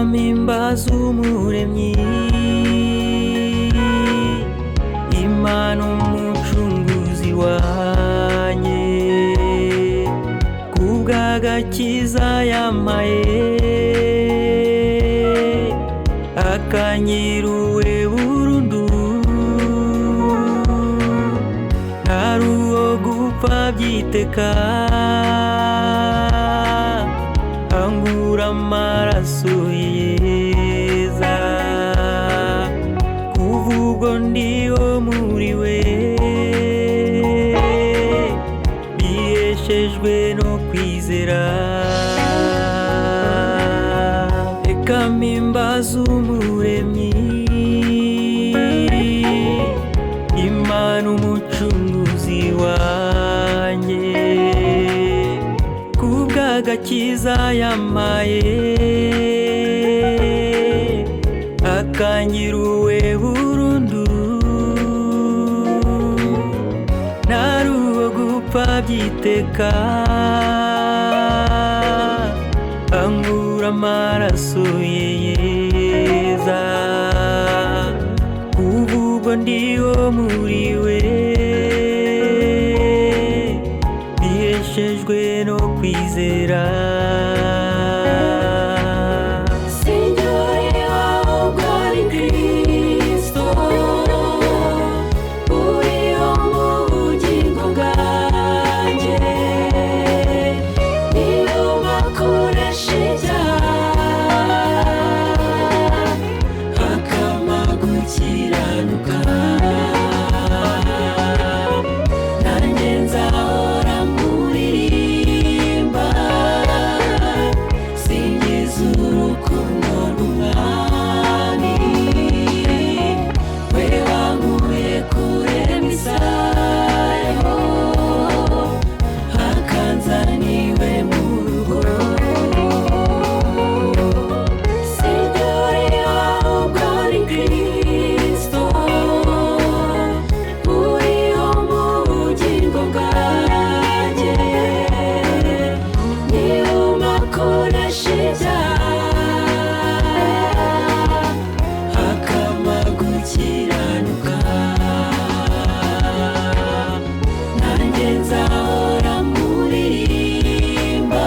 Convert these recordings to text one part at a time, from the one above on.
mpimbaza umuremyi Imana umucunguzi wanjye kubw'agakiza yampaye akanyiruwe burundu ntari uwo gupfa byiteka angura amaraso yeza kuvugo ndiho muri we biheshejwe no kwizera reka mpimbaza umuremyi Imana umucunguzi wanjye kubw'agakiza yampaye akanyiruwe burundu ntari uwo gupfa byiteka angura amaraso yeza kuvugo ndiho muri we biheshejwe no kwizera Sinjye uriho bwari Kristo uriho mu bugingo bwanjye niyo bakoresha ibyaha akama gukiranuka nanjye nzahora muririmba singiza urukundo rw'umwami we wankuye kure misayo akanzaniwe mu rugo Sinjye uriho bwari Kristo uriho mu bugingo bwanjye niyo bakoresha ibyaha akama gukiranuka nanjye nzahora muririmba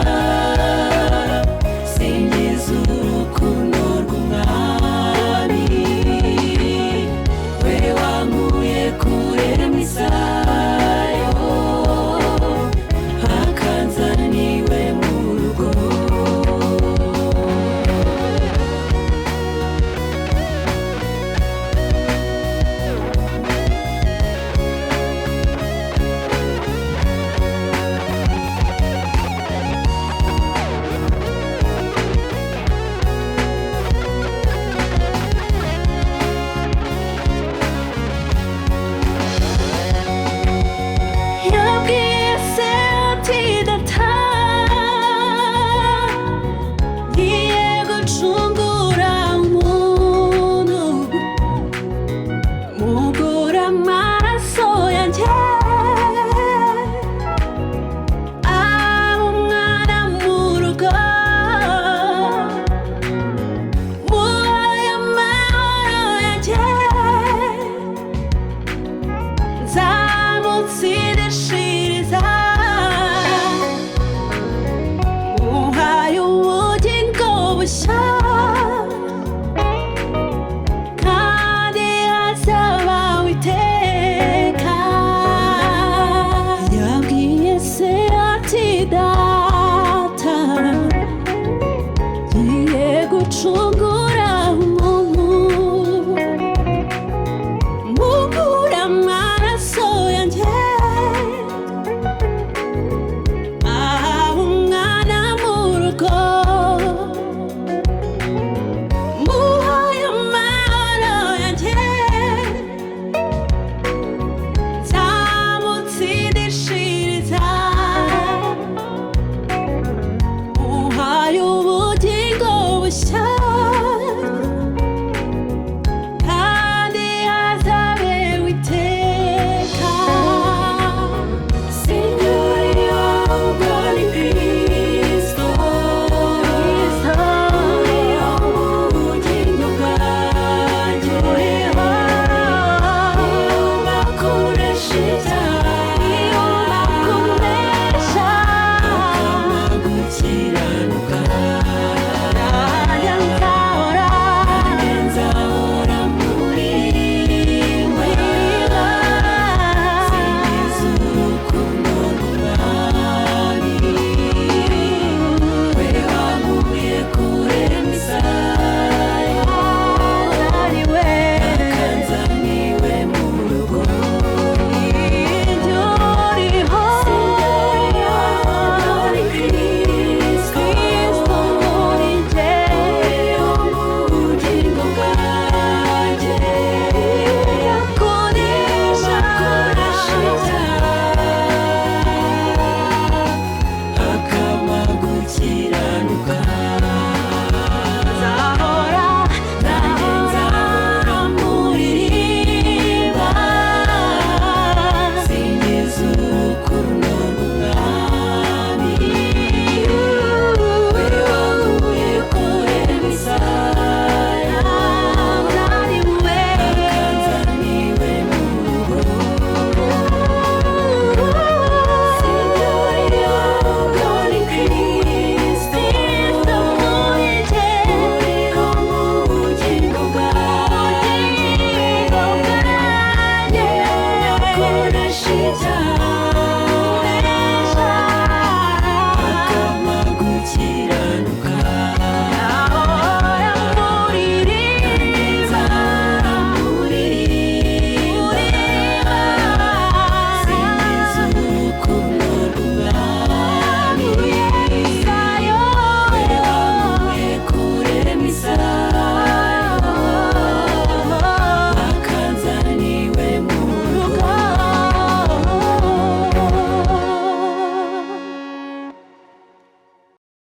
singiza urukundo rw'umwami we wankuye kure misayo akanzaniwe mu rugo yabwiye se ati data ngiye gucungura umuntu mugura amaraso yanjye aba umwana mu rugo muhaye amahoro yanjye nzamutsindishiriza muhaye ubugingo bushya